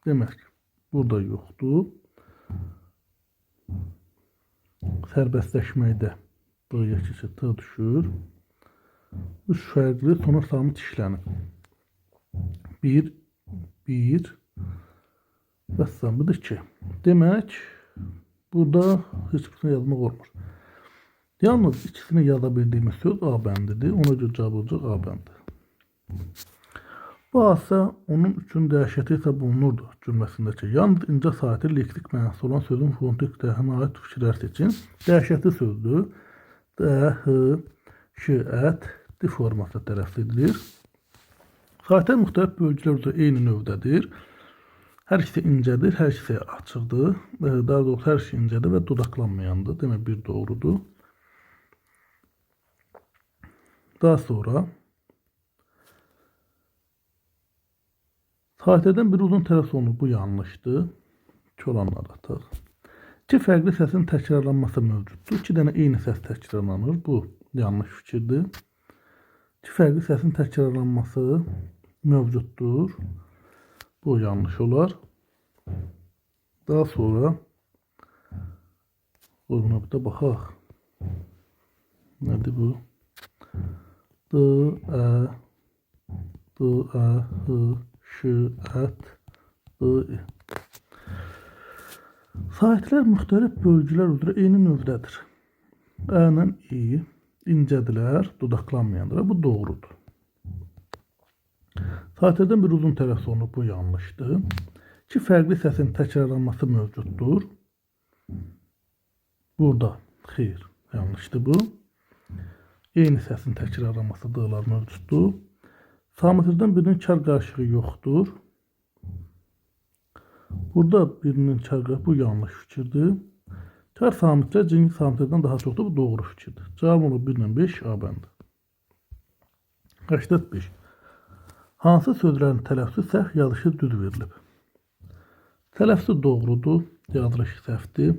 A: Demək, burada yoxdur. Sərbəstləşməkdə B-ya keçir. T düşür. 3 fərqli sonor samit işlənib. 1, 1 və bu da 2. Demək, burada heç birisini yazmaq olmur. Yalnız ikisini yaza bildiyimiz söz A bəndidir. Ona görə cavab olacaq A bəndi. Bu asə onun üçün dəhşəti hesab olunurdu cümləsindəki. Yalnız incə saati leksik mənası olan sözün fonetik dəhinə aid fikirlər seçin. Dəhşəti sözdür. D-H-Ş-ət D formasında tələffüz edilir. Saatlər müxtəlif bölgülər üzrə eyni növdədir. Hər ikisi incədir, hər ikisi açıqdır. Daha doğrusu hər şey incədir və dodaqlanmayandır. Demək, bir doğrudur. Daha sonra saatlərdən biri uzun tələffüz olunur. Bu yanlışdır. İki olanları ataq. İki fərqli səsin təkrarlanması mövcuddur. İki dənə eyni səs təkrarlanır. Bu yanlış fikirdir. İki fərqli səsin təkrarlanması mövcuddur. Bu yanlış olar. Daha sonra buna bir də baxaq. Nədir bu? D, Ə, D, Ə, H, Ş, Ət, D, E. Saatlər müxtəlif bölgülər üzrə eyni növdədir. Ə-lə İ incədirlər, dodaqlanmayandır. Bu doğrudur. Saatlərdən bir uzun tələffüz olunur. Bu yanlışdır. İki fərqli səsin təkrarlanması mövcuddur. Burada xeyr, yanlışdır bu. Eyni səsin təkrarlanması D-lar mövcuddur. Samitlərdən birinin kar qarşılığı yoxdur. Burada birinin kar qarşılığı, bu yanlış fikirdir. Kar samitlər cinsi samitlərdən daha çoxdur. Bu doğru fikirdir. Cavab olur 1 ilə 5 A bəndi. 85. Hansı sözlərin tələffüzü səhv, yazılışı düz verilib? Tələffüzü doğrudur, yazılışı səhvdir.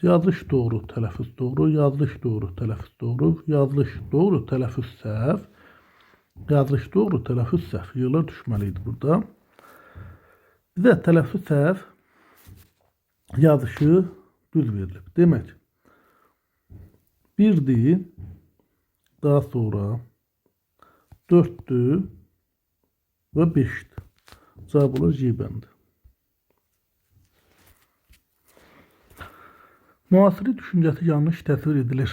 A: Yazılış doğru, tələffüz doğru, yazılış doğru, tələffüz doğru, yazılış doğru, tələffüz səhv, yazılış doğru, tələffüz səhv. Yığılar düşməliydi burada. Bizə tələffüz səhv, yazışı düz verilib. Demək, 1-dir, daha sonra 4-dür və 5-dir. Cavab olur C bəndi. Müasiri düşüncəsi yanlış təsvir edilir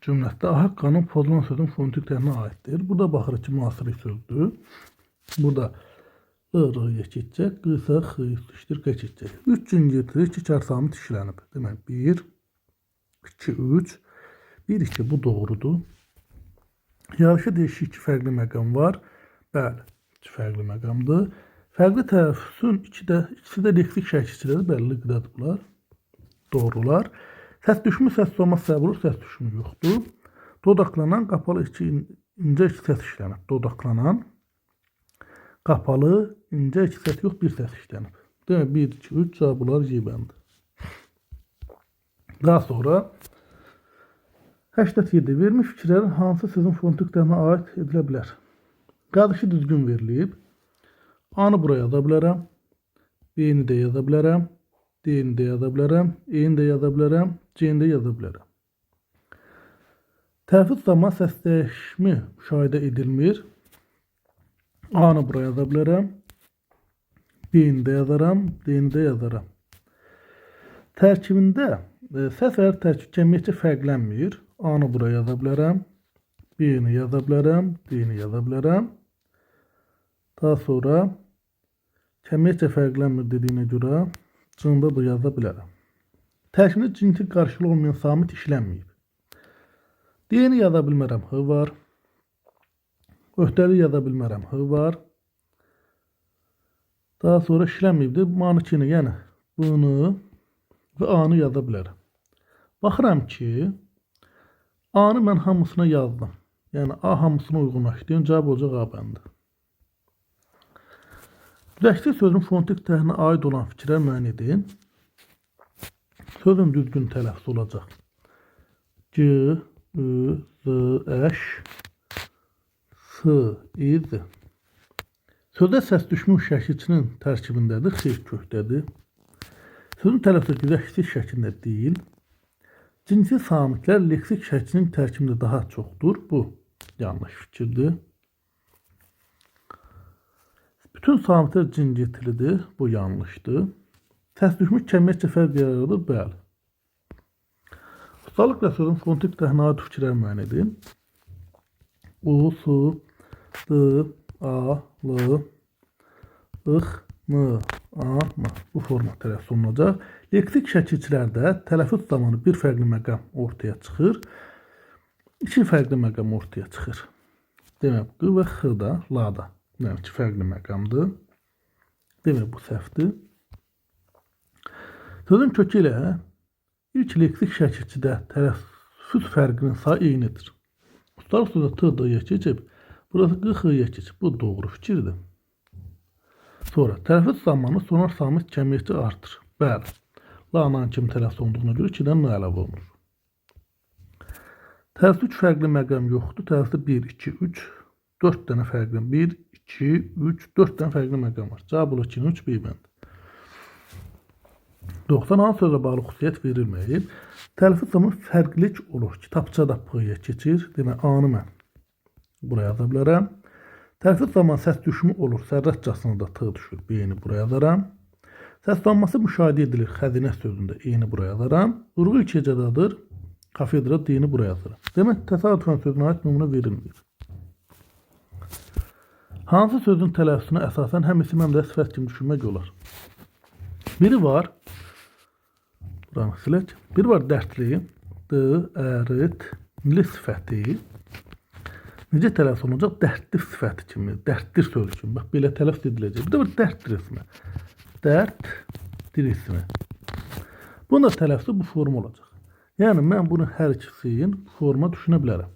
A: cümləsində A haqqının pozulan sözün fonetik dərinə aiddir. Burada baxırıq ki, müasiri sözdür. Burada I-R-ya keçəcək, Q isə X üstüşdür, Q keçəcək. 3 cingirtili 2 kar samit işlənib. Demək, 1, 2, 3, 1, 2 bu doğrudur. Yarışı deyişik 2 fərqli məqam var. Bəli, 2 fərqli məqamdır. Fərqli tələffüzün ikisi də leksik şəkilçiləri bəllidir bunlar. Doğrular. Səs düşmü, səs tutulması səbəb olur, səs düşmü yoxdur. Dodaqlanan, qapalı incə iki səs işlənib. Dodaqlanan, qapalı, incə iki səs yox, bir səs işlənib. Demək, 1, 2, 3 cavab olar C bəndi. Daha sonra 87. Verilmiş fikirlərin hansı sözün fonetik dərinə aid edilə bilər? Qazışı düzgün verilib. A-nı buraya yaza bilərəm. B-ni də yaza bilərəm. D-ni də yaza bilərəm, E-ni də yaza bilərəm, C-ni də yaza bilərəm. Tələffüz zamanı səs dəyişimi müşahidə edilmir. A-nı buraya yaza bilərəm, B-ni də yazaram, D-ni də yazaram. Tərkibində səs və hərf tərkibi cəmiyyətcə fərqlənmir. A-nı buraya yaza bilərəm, B-ni yaza bilərəm, D-ni yaza bilərəm. Daha sonra cəmiyyətcə fərqlənmir dediyinə görə C-ni də yaza bilərəm. Tərkibində cinsi qarşılığı olmayan samit işlənməyib. D-ni yaza bilmərəm, H var. Öhdəlik yaza bilmərəm, H var. Daha sonra işlənməyibdir. Manikini, yəni bunu və A-nı yaza bilərəm. Baxıram ki, A-nı mən hamısına yazdım. Yəni A hamısına uyğunlaşdırdım. Cavab olacaq A bəndi. Güləşdik sözün fonetik təhlillə aid olan fikirlər müəyyən edin. Sözün düzgün tələffüz olacaq. C, Ü, Z, Əş, S, İz. Sözdə səs düşmüş şəkilçinin tərkibindədir, xeyr kökdədir. Sözün tələffüzü güləşdik şəklində deyil. Cinsi samitlər leksik şəklinin tərkibində daha çoxdur. Bu yanlış fikirdir. Bütün samitlər cingiltilidir. Bu yanlışdır. Səs düşmüş cəmiyyətcə fərq yaradır. Bəli. Ustalıqla sözün fonetik təhlillə aid fikirlər müəyyən edin. U, S, D, A, L, Ix, M, A, M. Bu forma tələffüz olunacaq. Leksik şəkilçilərdə tələffüz zamanı bir fərqli məqam ortaya çıxır. İki fərqli məqam ortaya çıxır. Demək, Q və X da, La da. Yəni, iki fərqli məqamdır. Demək, bu səhvdir. Sözün kökü ilə ilk leksik şəkilçidə tələffüz fərqinin sayı eynidir. Ustalıq sözü T, D-yə keçib, burası Q, X-yə keçib. Bu doğru fikirdir. Sonra, tələffüz zamanı sonar samit cəmiyyəti artır. Bəli. La-nan kimi tələffüz olduğuna görə 2-dən N əlavə olunur. Tələffüzdə 3 fərqli məqam yoxdur. Tələffüzdə 1, 2, 3, 4 dənə fərqli. 1, 2, 3, 4 dənə fərqli məqam var. Cavab olur 2-nin 3 B bəndi. 90 hansı sözlə bağlı xüsusiyyət verilməyib. Tələffüz zamanı fərqlilik olur. Kitabçada P-yə keçir. Demək, A-nı mən buraya yaza bilərəm. Tələffüz zamanı səs düşümü olur. Sərrətcasına da T düşür. B-ni buraya yazaram. Səslanması müşahidə edilir. Xəzinə sözündə E-ni buraya yazaram. Vurğu ilk hecədadır. Kafedra D-ni buraya yazaram. Demək, təsadüfən sözünə aid nümunə verilmir. Hansı sözün tələffüzünə əsasən həm isim, həm də sifət kimi düşünmək olar? Biri var. Buranı silək. Biri var dərdli. D, ərit, li sifəti. Necə tələffüz olunacaq? Dərdli sifəti kimi. Dərddir sözü kimi. Bax, belə tələffüz ediləcək. Bir də var dərddir ismi. Dərddir ismi. Bunun da tələffüzü bu forma olacaq. Yəni, mən bunu hər ikisinin forma düşünə bilərəm.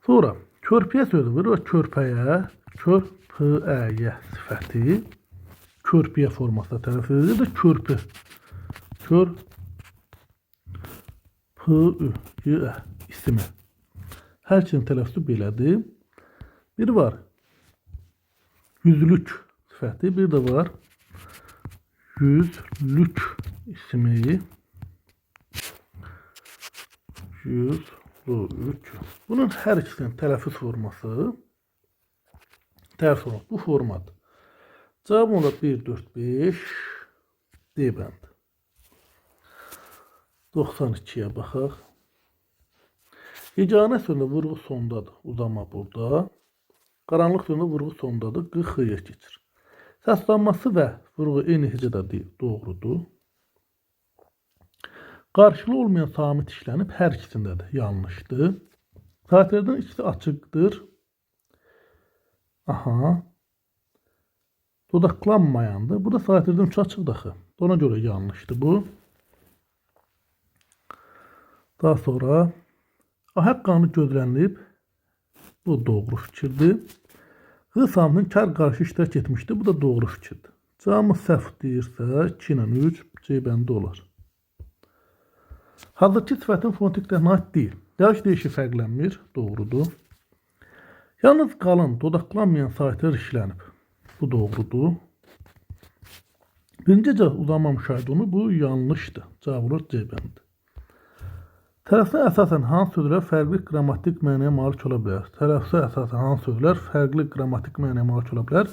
A: Sonra, körpəyə sözü var. Körpəyə, körpəyə sifəti. Körpəyə formasında tələffüz edilir də körpü. Kör, P-ü, G-ə ismi. Hər ikisinin tələffüzü belədir. Biri var yüzlük sifəti, bir də var yüzlük ismi. Yüzlük. Bunun hər ikisinin tələffüz forması bu formadır. Cavabım olar 1, 4, 5 D bəndi. 92-yə baxaq. Yeganə sözündə vurğu sondadır. Uzama burada. Qaranlıq sözündə vurğu sondadır. Q, X-yə keçir. Səslanması və vurğu eyni hecədə deyil. Doğrudur. Qarşılığı olmayan samit işlənib hər ikisindədir. Yanlışdır. Saatlərdən ikisi açıqdır. Aha. Dodaqlanmayandır. Burada saatlərdən 3 açıq daxı. Ona görə yanlışdır bu. Daha sonra ahəq qanunu gözlənilib. Bu doğru fikirdir. H samitinin kar qarşı iştirak etmişdir. Bu da doğru fikirdir. Cavabımız səhv deyirsə 2 ilə 3 C bəndi olar. Hazırki sifətin fonetik təhlillə aid deyil. Dəqiq deyişi fərqlənmir. Doğrudur. Yalnız qalın, dodaqlanmayan saitlər işlənib. Bu doğrudur. Birinci cəhət uzanma müşahidonu bu yanlışdır. Cavab olar C bəndi. Tələffüzə əsasən hansı sözlər fərqli qrammatik mənaya malik ola bilər? Tələffüzə əsasən hansı sözlər fərqli qrammatik mənaya malik ola bilər?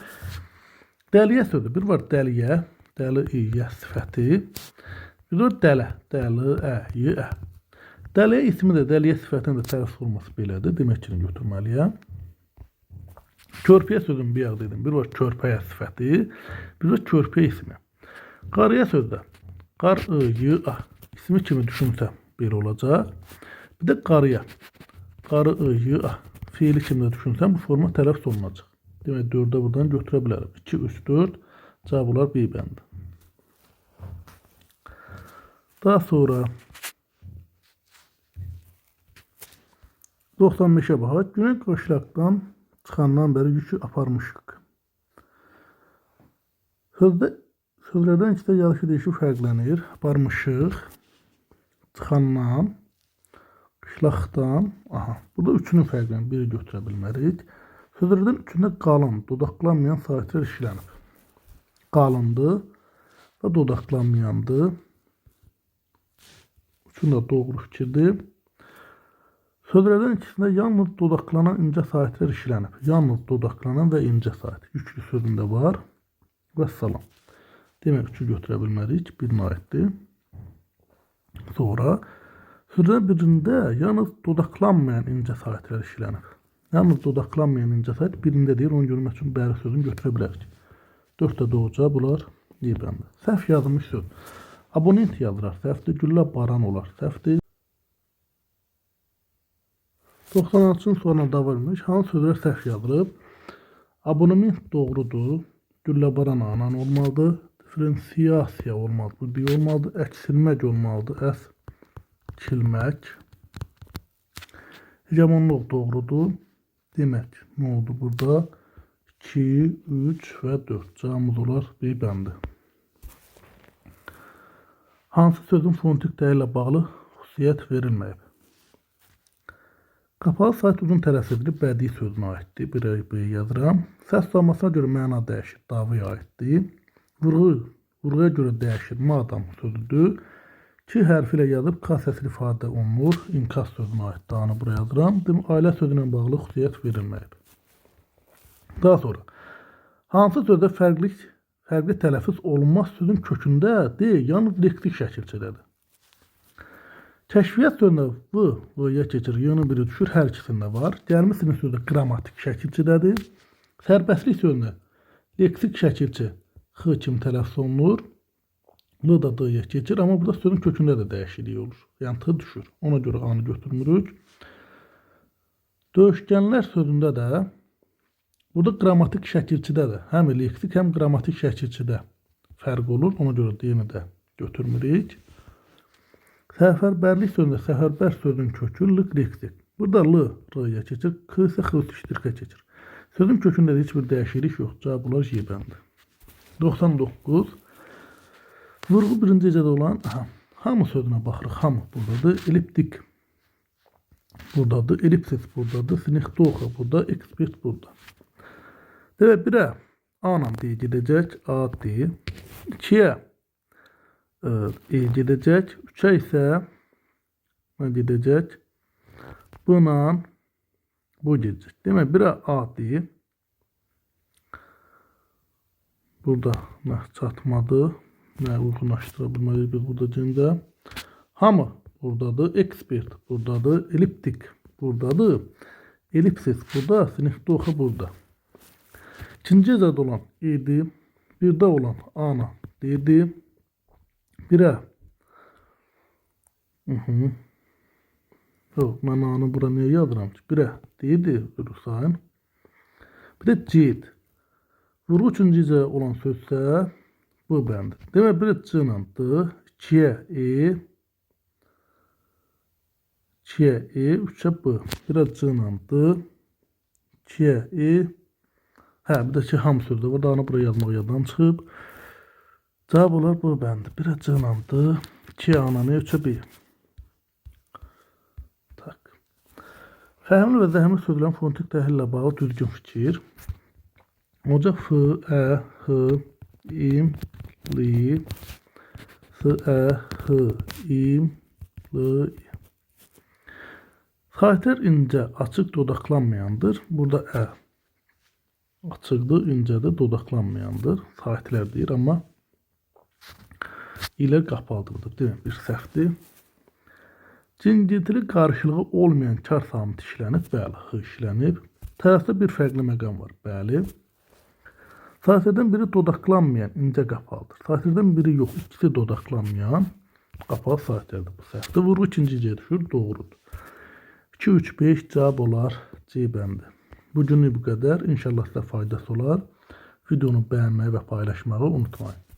A: Dəliyə sözü. Bir var dəliyə, dəli-iyə sifəti. Bir var dələ, dəli-ə-yə. Dəliyə ismi də, dəliyə sifətinin də tələffüz olması belədir. Demək ki, götürməliyəm. Körpəyə sözün bir yağ dedim. Bir var körpəyə sifəti, bir var körpə ismi. Qarıya sözdə. Qar-ı-yə ismi kimi düşünsəm belə olacaq. Bir də qarıya. Qarı-ı-yə fiili kimi düşünsəm bu forma tələffüz olunacaq. Demək 4-ə buradan götürə bilərəm. 2, 3, 4 cavab olar B bəndi. Daha sonra 95'e baxaq. Güney qışlaqdan çıxandan bəri yükü aparmışıq. Sözlərdən ikisi yalışı deyişi fərqlənir. Aparmışıq. Çıxandan, qışlaqdan. Aha, burada üçünün fərqlənir. Biri götürə bilmərik. Sözlərdən üçündə qalın, dodaqlanmayan saitlər işlənib. Qalındı və dodaqlanmayandı. Üçündə doğru fikirdir. Sözlərdən ikisində yalnız dodaqlanan incə saitlər işlənib. Yalnız dodaqlanan və incə sait. Yüklü sözündə var. Vəssalam. Demək ki, götürə bilmərik. Birinə aiddir. Sonra sözlərdən birində yalnız dodaqlanmayan incə saitlər işlənib. Yalnız dodaqlanmayan incə sait birində deyir. Onu görmək üçün bəri sözünü götürə bilərik. 4 də doğru cavab olar. D bəndi. Səhv yazılmış söz. Abonent yazılar. Səhvdir. Güllə baran olar. Səhvdir. 96-cının sonra davam etmiş. Hansı sözlər səhv yazılıb? Abonement doğrudur. Güllə baran anan olmalıdır. Diferensiyasiya olmalıdır. Bu bir olmalıdır. Əksilmək olmalıdır. Əksilmək. Hegemonluq doğrudur. Demək, nə oldu burada? 2, 3 və 4. Cavabımız olar B bəndi. Hansı sözün fonetik dəyərlə bağlı xüsusiyyət verilməyib? Qapalı sait uzun tələffüz edilib bədii sözünə aiddir. Bir yazıram. Səs salmasına görə məna dəyişir. Davaya aiddir. Vurğuya görə dəyişir. Madam sözüdür. 2 hərfi ilə yazıb K səsili ifadə olunur. İnkas sözünə aid dağını buraya yazıram. Ailə sözünə bağlı xüsusiyyət verilməyib. Daha sonra hansı sözdə fərqli tələffüz olunmaz sözün kökündə deyil, yalnız leksik şəkilçədədir. Kəşfiyyat sözündə V-ya keçir, yönü biri düşür, hər ikisində var. Gəlmişsinin sözü qrammatik şəkilçidədir. Sərbəstlik sözündə leksik şəkilçi X kimi tələffüz olunur. L da D-ya keçir, amma burada sözün kökündə də dəyişiklik olur. Yəni T düşür. Ona görə A-nı götürmürük. Döyüşkənlər sözündə də burada qrammatik şəkilçidədir. Həm leksik, həm qrammatik şəkilçidə fərq olur. Ona görə D-ni də götürmürük. Səfərbərlik sözündə səfərbər sözün kökü leksik. Burada L R-ya keçir, K isə X-yə keçir. Sözün kökündə heç bir dəyişiklik yox. Cavab olar J bəndi. 99. Vurğu birinci hecədə olan hamı sözünə baxırıq. Hamı buradadır. Elliptik buradadır. Ellipsis buradadır. Sinekdoxa burada. Ekspert burada. Demək, 1-ə A-la D gedəcək. A, D. 2-yə E gedəcək. 3-ə isə gedəcək. B-la bu gedəcək. Demək, 1-ə A, D. Burada çatmadı. Nə uyğunlaşdıra bilməyiz biz burada cində. Hamı buradadır. Ekspert buradadır. Elliptik buradadır. Ellipsis burada. Sinekdoxa burada. İkinci hecədə olan E-di. 1-də olan A-la D-di. 1-ə mən A-nı bura niyə yazıram ki? 1-ə D-di. Sayın. Bir də C-di. Vurğu üçüncü hecədə olan sözsə bu bəndi. Demək, 1-ə C-la D, 2-yə E, 2-yə E, 3-ə B. 1-ə C-la D, 2-yə E. Bir də ki, ham sözdə var. Dağını buraya yazmaq yaddan çıxıb. Cavab olar bu bəndi. 1-ə C-la D, 2-yə A-la E, 3-ə B. Fəhmli və zəhmli sözlərin fonetik təhlillə bağlı düzgün fikir. Olacaq F, Ə, H, İm, li, s, ə, h, im, l, i. Sahiter incə, açıq dodaqlanmayandır. Burada ə açıqdır, incədir, dodaqlanmayandır. Sahitlər deyir, amma ilə qapalıdır. Demək, bir səhvdir. Cingiltili qarşılığı olmayan kar samiti işlənib. Bəli, x işlənib. Tərəfdə bir fərqli məqam var. Bəli. Sahiterdən biri dodaqlanmayan, incə qapalıdır. Sahiterdən biri yox, ikisi dodaqlanmayan qapalı sahiterdir. Bu səhvdir. Vurğu ikinciyə düşür. Doğrudur. 2, 3, 5 cavab olar C bəndi. Bugünlük bu qədər. İnşallah sizə faydası olar. Videonu bəyənməyi və paylaşmağı unutmayın.